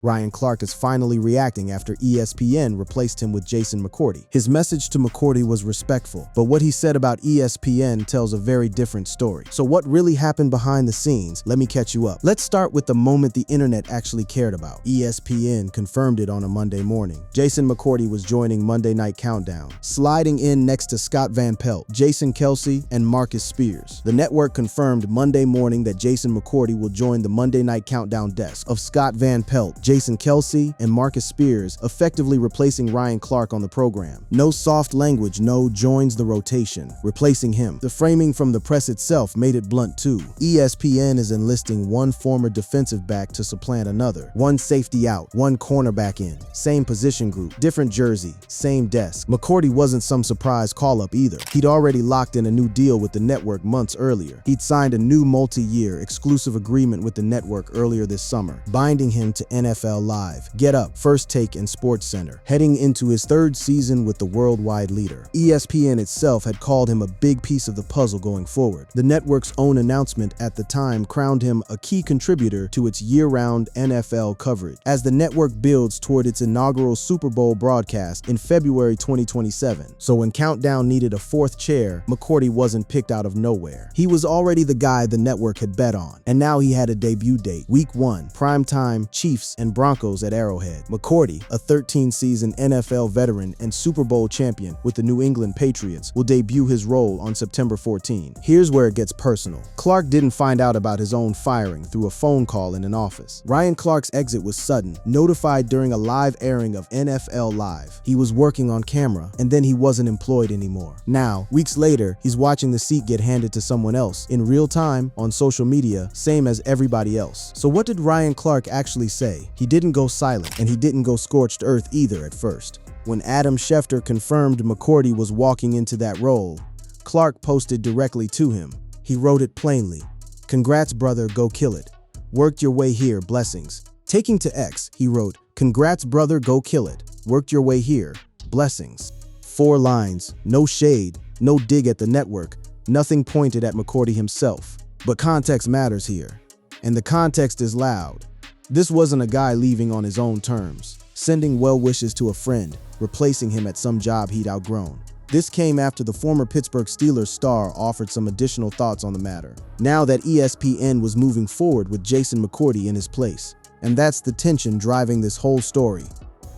Ryan Clark is finally reacting after ESPN replaced him with Jason McCourty. His message to McCourty was respectful, but what he said about ESPN tells a very different story. So what really happened behind the scenes? Let me catch you up. Let's start with the moment the internet actually cared about. ESPN confirmed it on a Monday morning. Jason McCourty was joining Monday Night Countdown, sliding in next to Scott Van Pelt, Jason Kelce, and Marcus Spears. The network confirmed Monday morning that Jason McCourty will join the Monday Night Countdown desk of Scott Van Pelt, Jason Kelce, and Marcus Spears, effectively replacing Ryan Clark on the program. No soft language, no joins the rotation, replacing him. The framing from the press itself made it blunt too. ESPN is enlisting one former defensive back to supplant another. One safety out, one cornerback in. Same position group, different jersey, same desk. McCourty wasn't some surprise call-up either. He'd already locked in a new deal with the network months earlier. He'd signed a new multi-year exclusive agreement with the network earlier this summer, binding him to NFL Live, Get Up, First Take, and SportsCenter, heading into his third season with the worldwide leader. ESPN itself had called him a big piece of the puzzle going forward. The network's own announcement at the time crowned him a key contributor to its year-round NFL coverage, as the network builds toward its inaugural Super Bowl broadcast in February 2027. So when Countdown needed a fourth chair, McCourty wasn't picked out of nowhere. He was already the guy the network had bet on, and now he had a debut date, Week 1, primetime Chiefs and Broncos at Arrowhead. McCourty, a 13-season NFL veteran and Super Bowl champion with the New England Patriots, will debut his role on September 14. Here's where it gets personal. Clark didn't find out about his own firing through a phone call in an office. Ryan Clark's exit was sudden, notified during a live airing of NFL Live. He was working on camera, and then he wasn't employed anymore. Now, weeks later, he's watching the seat get handed to someone else in real time on social media, same as everybody else. So what did Ryan Clark actually say? He didn't go silent, and he didn't go scorched earth either at first. When Adam Schefter confirmed McCourty was walking into that role, Clark posted directly to him. He wrote it plainly. "Congrats, brother, go kill it. Worked your way here, blessings." Taking to X, he wrote, "Congrats, brother, go kill it. Worked your way here, blessings." 4 lines, no shade, no dig at the network, nothing pointed at McCourty himself. But context matters here, and the context is loud. This wasn't a guy leaving on his own terms, sending well wishes to a friend, replacing him at some job he'd outgrown. This came after the former Pittsburgh Steelers star offered some additional thoughts on the matter, now that ESPN was moving forward with Jason McCourty in his place. And that's the tension driving this whole story.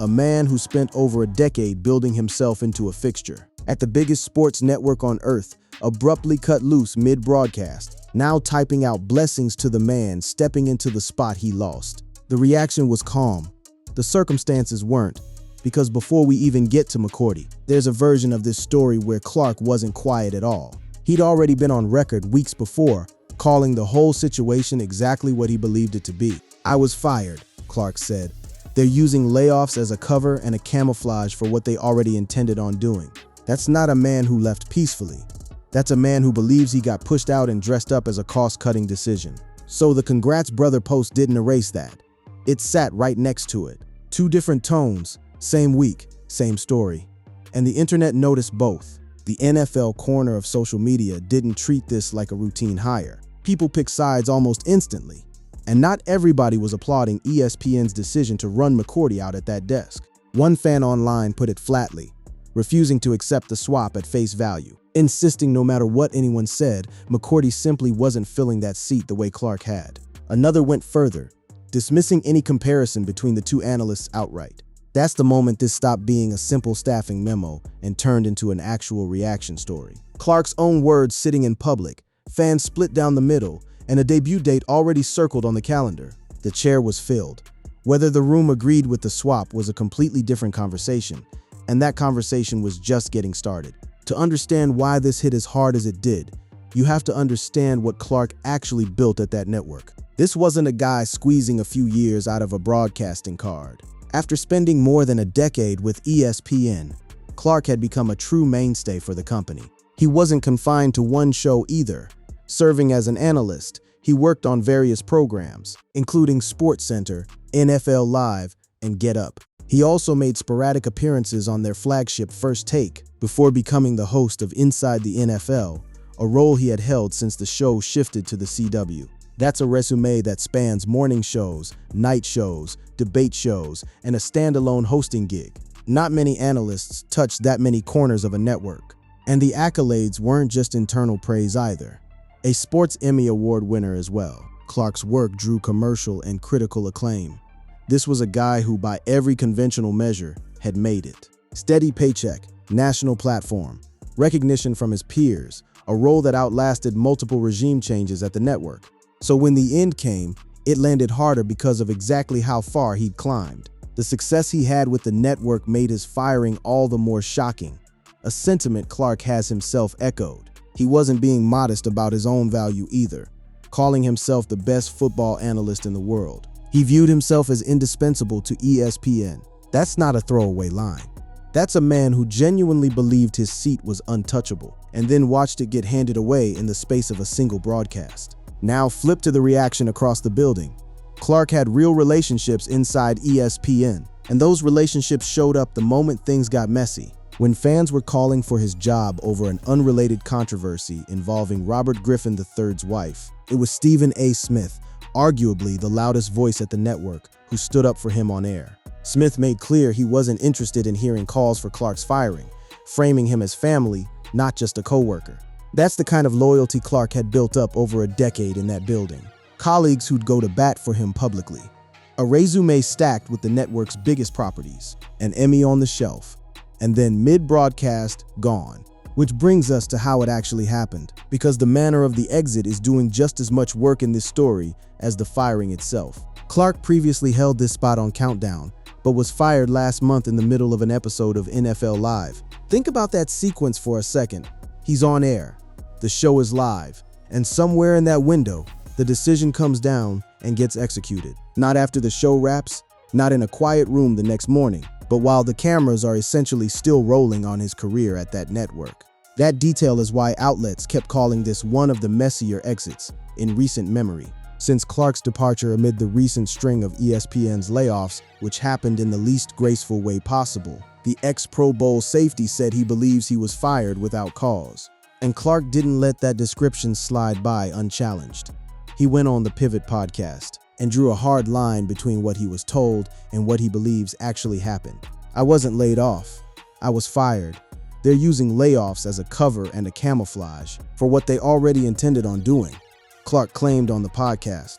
A man who spent over a decade building himself into a fixture at the biggest sports network on earth, abruptly cut loose mid-broadcast, now typing out blessings to the man stepping into the spot he lost. The reaction was calm. The circumstances weren't, because before we even get to McCourty, there's a version of this story where Clark wasn't quiet at all. He'd already been on record weeks before, calling the whole situation exactly what he believed it to be. "I was fired," Clark said. "They're using layoffs as a cover and a camouflage for what they already intended on doing." That's not a man who left peacefully. That's a man who believes he got pushed out and dressed up as a cost-cutting decision. So the "Congrats, brother" post didn't erase that. It sat right next to it. 2 different tones, same week, same story. And the internet noticed both. The NFL corner of social media didn't treat this like a routine hire. People picked sides almost instantly. And not everybody was applauding ESPN's decision to run McCourty out at that desk. One fan online put it flatly, refusing to accept the swap at face value, insisting no matter what anyone said, McCourty simply wasn't filling that seat the way Clark had. Another went further, dismissing any comparison between the 2 analysts outright. That's the moment this stopped being a simple staffing memo and turned into an actual reaction story. Clark's own words sitting in public, fans split down the middle, and a debut date already circled on the calendar. The chair was filled. Whether the room agreed with the swap was a completely different conversation, and that conversation was just getting started. To understand why this hit as hard as it did, you have to understand what Clark actually built at that network. This wasn't a guy squeezing a few years out of a broadcasting card. After spending more than a decade with ESPN, Clark had become a true mainstay for the company. He wasn't confined to one show either. Serving as an analyst, he worked on various programs, including SportsCenter, NFL Live, and Get Up. He also made sporadic appearances on their flagship First Take before becoming the host of Inside the NFL, a role he had held since the show shifted to the CW. That's a resume that spans morning shows, night shows, debate shows, and a standalone hosting gig. Not many analysts touched that many corners of a network. And the accolades weren't just internal praise either. A Sports Emmy Award winner as well. Clark's work drew commercial and critical acclaim. This was a guy who, by every conventional measure, had made it. Steady paycheck, national platform, recognition from his peers, a role that outlasted multiple regime changes at the network. So when the end came, it landed harder because of exactly how far he'd climbed. The success he had with the network made his firing all the more shocking, a sentiment Clark has himself echoed. He wasn't being modest about his own value either, calling himself the best football analyst in the world. He viewed himself as indispensable to ESPN. That's not a throwaway line. That's a man who genuinely believed his seat was untouchable, and then watched it get handed away in the space of a single broadcast. Now flip to the reaction across the building. Clark had real relationships inside ESPN, and those relationships showed up the moment things got messy. When fans were calling for his job over an unrelated controversy involving Robert Griffin III's wife, it was Stephen A. Smith, arguably the loudest voice at the network, who stood up for him on air. Smith made clear he wasn't interested in hearing calls for Clark's firing, framing him as family, not just a co-worker. That's the kind of loyalty Clark had built up over a decade in that building. Colleagues who'd go to bat for him publicly. A resume stacked with the network's biggest properties, an Emmy on the shelf, and then mid-broadcast, gone. Which brings us to how it actually happened, because the manner of the exit is doing just as much work in this story as the firing itself. Clark previously held this spot on Countdown, but was fired last month in the middle of an episode of NFL Live. Think about that sequence for a second. He's on air, the show is live, and somewhere in that window, the decision comes down and gets executed. Not after the show wraps, not in a quiet room the next morning, but while the cameras are essentially still rolling on his career at that network. That detail is why outlets kept calling this one of the messier exits in recent memory. Since Clark's departure amid the recent string of ESPN's layoffs, which happened in the least graceful way possible, the ex-Pro Bowl safety said he believes he was fired without cause. And Clark didn't let that description slide by unchallenged. He went on the Pivot podcast and drew a hard line between what he was told and what he believes actually happened. I wasn't laid off. I was fired. They're using layoffs as a cover and a camouflage for what they already intended on doing, Clark claimed on the podcast,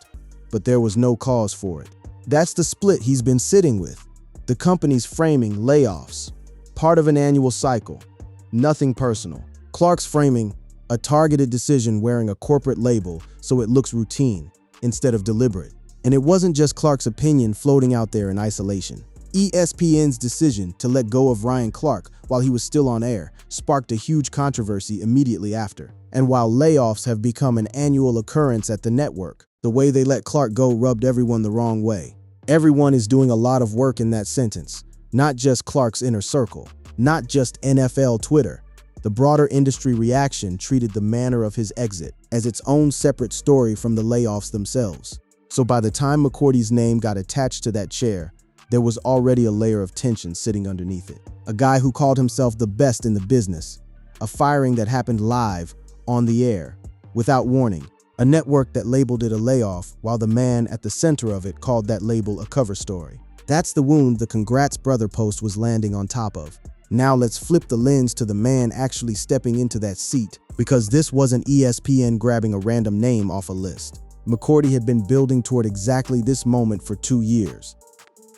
but there was no cause for it. That's the split he's been sitting with. The company's framing layoffs, part of an annual cycle, nothing personal. Clark's framing, a targeted decision wearing a corporate label so it looks routine instead of deliberate. And it wasn't just Clark's opinion floating out there in isolation. ESPN's decision to let go of Ryan Clark while he was still on air sparked a huge controversy immediately after. And while layoffs have become an annual occurrence at the network, the way they let Clark go rubbed everyone the wrong way. Everyone is doing a lot of work in that sentence, not just Clark's inner circle, not just NFL Twitter. The broader industry reaction treated the manner of his exit as its own separate story from the layoffs themselves. So by the time McCourty's name got attached to that chair, there was already a layer of tension sitting underneath it. A guy who called himself the best in the business. A firing that happened live, on the air, without warning. A network that labeled it a layoff, while the man at the center of it called that label a cover story. That's the wound the Congrats Brother post was landing on top of. Now let's flip the lens to the man actually stepping into that seat, because this wasn't ESPN grabbing a random name off a list. McCourty had been building toward exactly this moment for 2 years.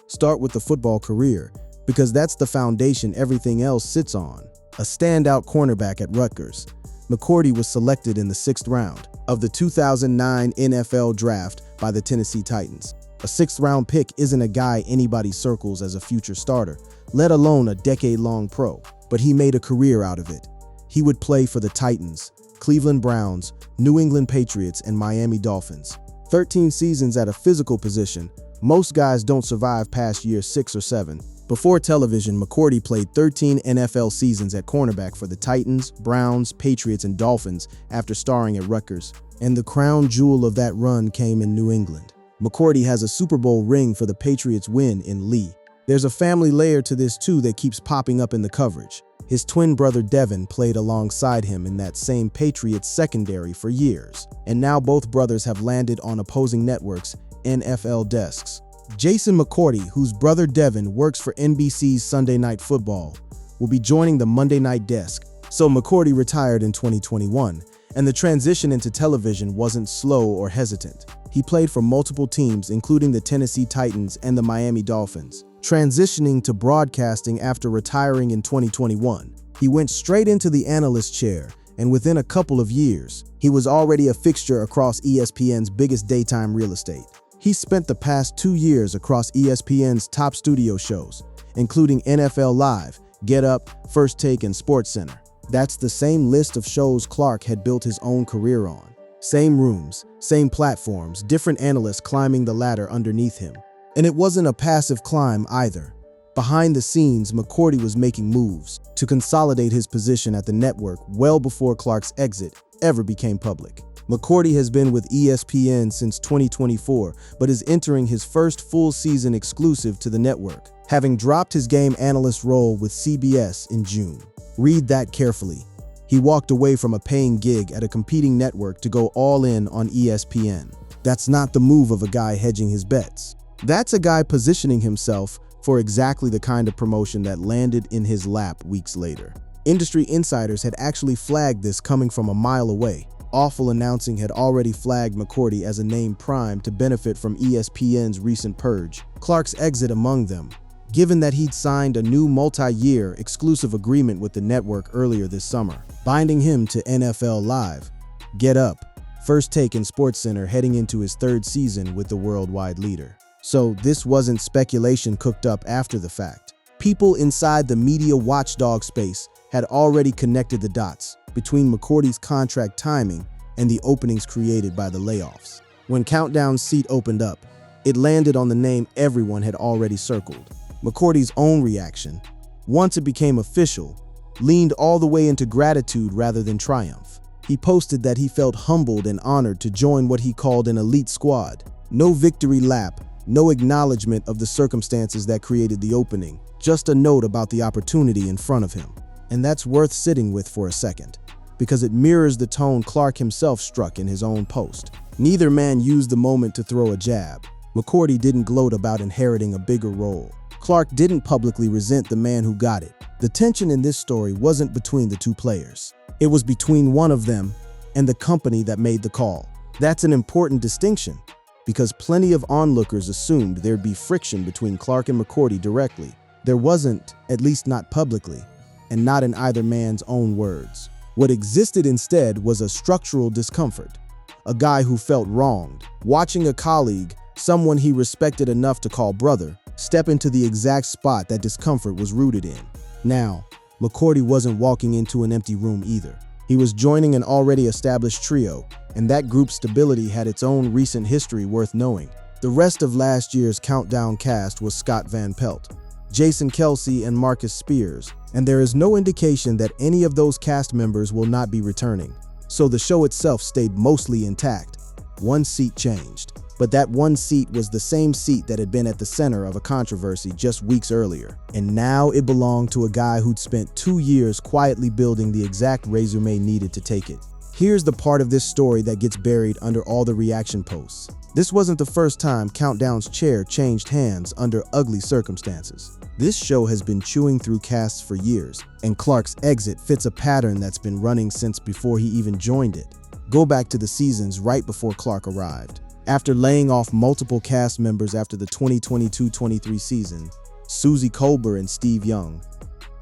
Start with the football career, because that's the foundation everything else sits on. A standout cornerback at Rutgers, McCourty was selected in the 6th round of the 2009 NFL Draft by the Tennessee Titans. A 6th-round pick isn't a guy anybody circles as a future starter, let alone a decade-long pro, but he made a career out of it. He would play for the Titans, Cleveland Browns, New England Patriots, and Miami Dolphins. 13 seasons at a physical position. Most guys don't survive past year 6 or 7. Before television, McCourty played 13 NFL seasons at cornerback for the Titans, Browns, Patriots, and Dolphins after starring at Rutgers. And the crown jewel of that run came in New England. McCourty has a Super Bowl ring for the Patriots' win in Lee. There's a family layer to this too that keeps popping up in the coverage. His twin brother Devin played alongside him in that same Patriots secondary for years. And now both brothers have landed on opposing networks' NFL desks. Jason McCourty, whose brother Devin works for NBC's Sunday Night Football, will be joining the Monday night desk. So McCourty retired in 2021, and the transition into television wasn't slow or hesitant. He played for multiple teams, including the Tennessee Titans and the Miami Dolphins, transitioning to broadcasting after retiring in 2021. He went straight into the analyst chair, and within a couple of years, he was already a fixture across ESPN's biggest daytime real estate. He spent the past 2 years across ESPN's top studio shows, including NFL Live, Get Up, First Take, and SportsCenter. That's the same list of shows Clark had built his own career on. Same rooms, same platforms, different analysts climbing the ladder underneath him. And it wasn't a passive climb either. Behind the scenes, McCourty was making moves to consolidate his position at the network well before Clark's exit ever became public. McCourty has been with ESPN since 2024, but is entering his first full season exclusive to the network, having dropped his game analyst role with CBS in June. Read that carefully. He walked away from a paying gig at a competing network to go all in on ESPN. That's not the move of a guy hedging his bets. That's a guy positioning himself for exactly the kind of promotion that landed in his lap weeks later. Industry insiders had actually flagged this coming from a mile away. Awful Announcing had already flagged McCourty as a name primed to benefit from ESPN's recent purge, Clark's exit among them. Given that he'd signed a new multi-year exclusive agreement with the network earlier this summer, binding him to NFL Live, Get Up, First Take, and SportsCenter heading into his third season with the worldwide leader. So this wasn't speculation cooked up after the fact. People inside the media watchdog space had already connected the dots between McCourty's contract timing and the openings created by the layoffs. When Countdown's seat opened up, it landed on the name everyone had already circled. McCourty's own reaction, once it became official, leaned all the way into gratitude rather than triumph. He posted that he felt humbled and honored to join what he called an elite squad. No victory lap, no acknowledgement of the circumstances that created the opening, just a note about the opportunity in front of him. And that's worth sitting with for a second, because it mirrors the tone Clark himself struck in his own post. Neither man used the moment to throw a jab. McCourty didn't gloat about inheriting a bigger role. Clark didn't publicly resent the man who got it. The tension in this story wasn't between the two players. It was between one of them and the company that made the call. That's an important distinction, because plenty of onlookers assumed there'd be friction between Clark and McCourty directly. There wasn't, at least not publicly, and not in either man's own words. What existed instead was a structural discomfort. A guy who felt wronged, watching a colleague, someone he respected enough to call brother, step into the exact spot that discomfort was rooted in. Now, McCourty wasn't walking into an empty room either. He was joining an already established trio, and that group's stability had its own recent history worth knowing. The rest of last year's Countdown cast was Scott Van Pelt, Jason Kelce, and Marcus Spears, and there is no indication that any of those cast members will not be returning. So the show itself stayed mostly intact. One seat changed, but that one seat was the same seat that had been at the center of a controversy just weeks earlier, and now it belonged to a guy who'd spent 2 years quietly building the exact resume needed to take it. Here's the part of this story that gets buried under all the reaction posts. This wasn't the first time Countdown's chair changed hands under ugly circumstances. This show has been chewing through casts for years, and Clark's exit fits a pattern that's been running since before he even joined it. Go back to the seasons right before Clark arrived. After laying off multiple cast members after the 2022-23 season, Susie Colbert and Steve Young,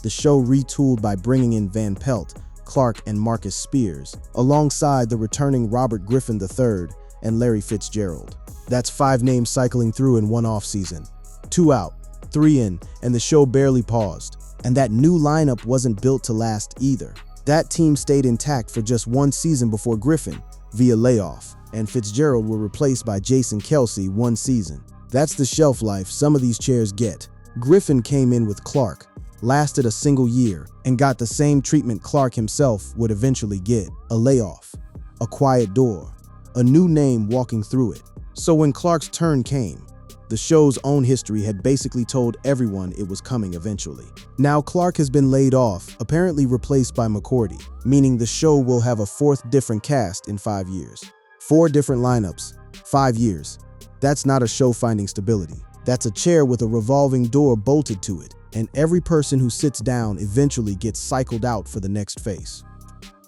the show retooled by bringing in Van Pelt, Clark, and Marcus Spears, alongside the returning Robert Griffin III and Larry Fitzgerald. That's 5 names cycling through in one offseason. 2 out, 3 in, and the show barely paused. And that new lineup wasn't built to last either. That team stayed intact for just 1 season before Griffin, via layoff, and Fitzgerald were replaced by Jason Kelce 1 season. That's the shelf life some of these chairs get. Griffin came in with Clark, lasted a single year, and got the same treatment Clark himself would eventually get: a layoff, a quiet door, a new name walking through it. So when Clark's turn came, the show's own history had basically told everyone it was coming eventually. Now Clark has been laid off, apparently replaced by McCourty, meaning the show will have a 4th different cast in 5 years. 4 different lineups, 5 years. That's not a show finding stability. That's a chair with a revolving door bolted to it, and every person who sits down eventually gets cycled out for the next phase.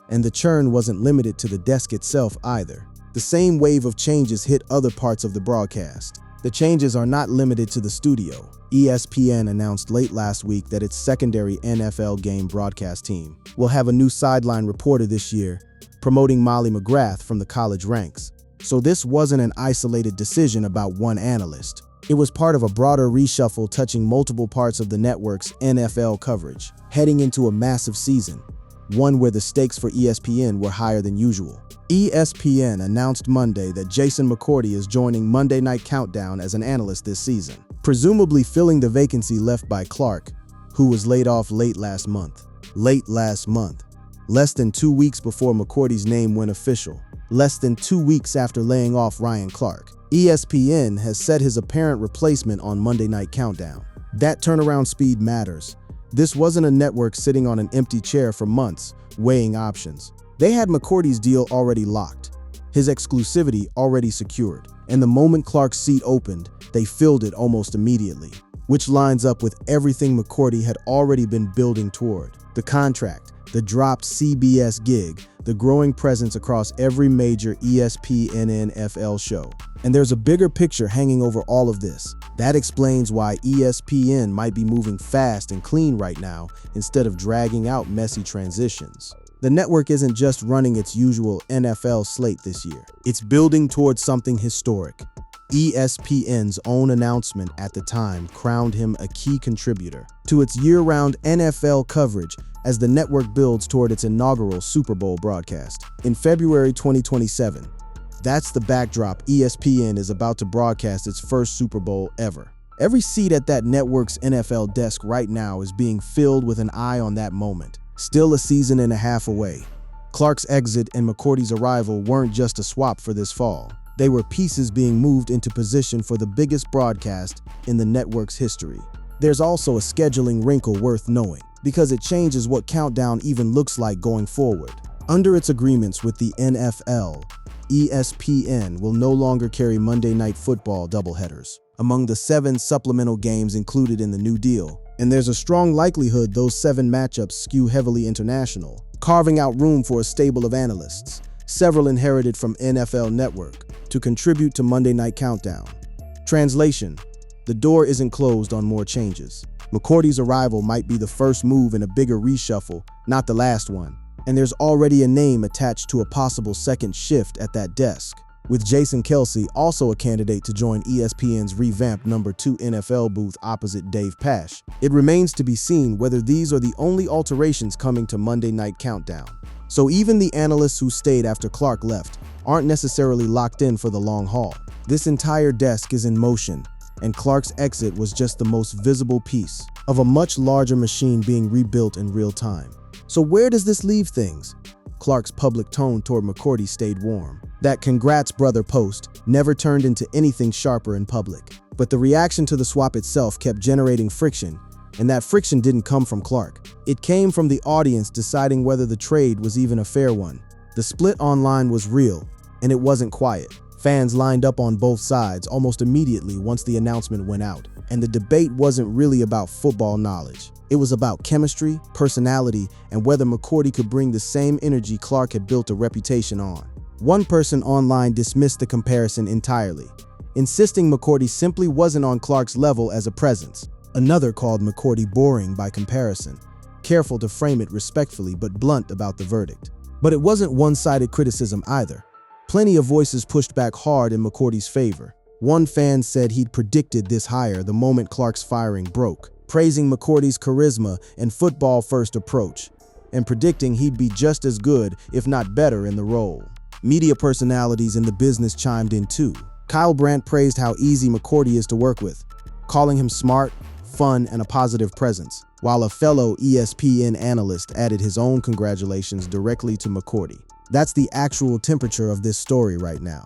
And the churn wasn't limited to the desk itself either. The same wave of changes hit other parts of the broadcast. The changes are not limited to the studio. ESPN announced late last week that its secondary NFL game broadcast team will have a new sideline reporter this year, promoting Molly McGrath from the college ranks. So this wasn't an isolated decision about one analyst. It was part of a broader reshuffle touching multiple parts of the network's NFL coverage, heading into a massive season, one where the stakes for ESPN were higher than usual. ESPN announced Monday that Jason McCourty is joining Monday Night Countdown as an analyst this season, presumably filling the vacancy left by Clark, who was laid off late last month. Less than 2 weeks before McCourty's name went official, less than 2 weeks after laying off Ryan Clark, ESPN has set his apparent replacement on Monday Night Countdown. That turnaround speed matters. This wasn't a network sitting on an empty chair for months, weighing options. They had McCourty's deal already locked, his exclusivity already secured, and the moment Clark's seat opened, they filled it almost immediately, which lines up with everything McCourty had already been building toward. The contract, the dropped CBS gig, the growing presence across every major ESPN NFL show. And there's a bigger picture hanging over all of this. That explains why ESPN might be moving fast and clean right now instead of dragging out messy transitions. The network isn't just running its usual NFL slate this year. It's building towards something historic. ESPN's own announcement at the time crowned him a key contributor to its year-round NFL coverage as the network builds toward its inaugural Super Bowl broadcast in February 2027. That's the backdrop. ESPN is about to broadcast its first Super Bowl ever. Every seat at that network's NFL desk right now is being filled with an eye on that moment. Still a season and a half away, Clark's exit and McCourty's arrival weren't just a swap for this fall. They were pieces being moved into position for the biggest broadcast in the network's history. There's also a scheduling wrinkle worth knowing, because it changes what Countdown even looks like going forward. Under its agreements with the NFL, ESPN will no longer carry Monday Night Football doubleheaders among the 7 supplemental games included in the new deal. And there's a strong likelihood those 7 matchups skew heavily international, carving out room for a stable of analysts, several inherited from NFL Network, to contribute to Monday Night Countdown. Translation: the door isn't closed on more changes. McCourty's arrival might be the first move in a bigger reshuffle, not the last one. And there's already a name attached to a possible second shift at that desk, with Jason Kelce also a candidate to join ESPN's revamped number 2 NFL booth opposite Dave Pasch. It remains to be seen whether these are the only alterations coming to Monday Night Countdown. So even the analysts who stayed after Clark left aren't necessarily locked in for the long haul. This entire desk is in motion, and Clark's exit was just the most visible piece of a much larger machine being rebuilt in real time. So where does this leave things? Clark's public tone toward McCourty stayed warm. That "congrats brother" post never turned into anything sharper in public. But the reaction to the swap itself kept generating friction, and that friction didn't come from Clark. It came from the audience deciding whether the trade was even a fair one. The split online was real, and it wasn't quiet. Fans lined up on both sides almost immediately once the announcement went out, and the debate wasn't really about football knowledge. It was about chemistry, personality, and whether McCourty could bring the same energy Clark had built a reputation on. One person online dismissed the comparison entirely, insisting McCourty simply wasn't on Clark's level as a presence. Another called McCourty boring by comparison, careful to frame it respectfully but blunt about the verdict. But it wasn't one-sided criticism either. Plenty of voices pushed back hard in McCourty's favor. One fan said he'd predicted this hire the moment Clark's firing broke, praising McCourty's charisma and football-first approach, and predicting he'd be just as good, if not better, in the role. Media personalities in the business chimed in too. Kyle Brandt praised how easy McCourty is to work with, calling him smart, fun, and a positive presence, while a fellow ESPN analyst added his own congratulations directly to McCourty. That's the actual temperature of this story right now.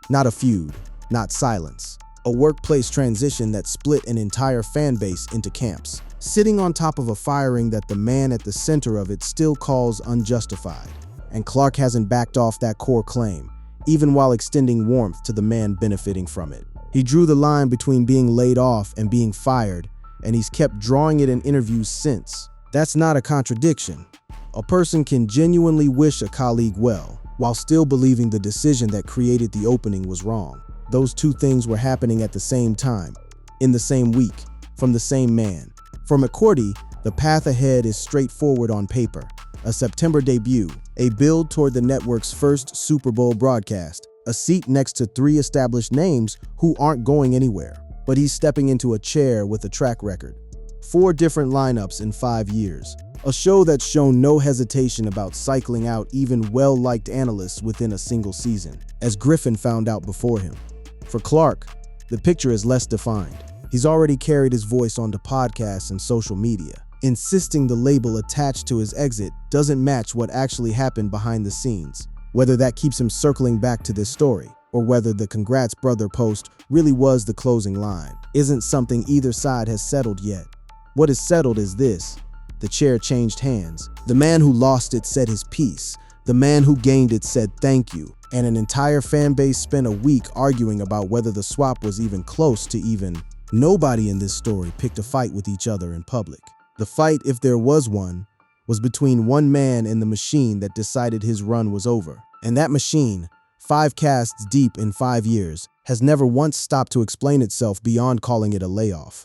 Not a feud, not silence. A workplace transition that split an entire fan base into camps, sitting on top of a firing that the man at the center of it still calls unjustified. And Clark hasn't backed off that core claim, even while extending warmth to the man benefiting from it. He drew the line between being laid off and being fired, and he's kept drawing it in interviews since. That's not a contradiction. A person can genuinely wish a colleague well, while still believing the decision that created the opening was wrong. Those two things were happening at the same time, in the same week, from the same man. For McCourty, the path ahead is straightforward on paper. A September debut, a build toward the network's first Super Bowl broadcast, a seat next to three established names who aren't going anywhere. But he's stepping into a chair with a track record. 4 different lineups in 5 years. A show that's shown no hesitation about cycling out even well-liked analysts within a single season, as Griffin found out before him. For Clark, the picture is less defined. He's already carried his voice onto podcasts and social media. Insisting the label attached to his exit doesn't match what actually happened behind the scenes. Whether that keeps him circling back to this story, or whether the "Congrats brother" post really was the closing line, isn't something either side has settled yet. What is settled is this: the chair changed hands. The man who lost it said his piece. The man who gained it said thank you. And an entire fan base spent a week arguing about whether the swap was even close to even. Nobody in this story picked a fight with each other in public. The fight, if there was one, was between one man and the machine that decided his run was over. And that machine, 5 casts deep in 5 years, has never once stopped to explain itself beyond calling it a layoff.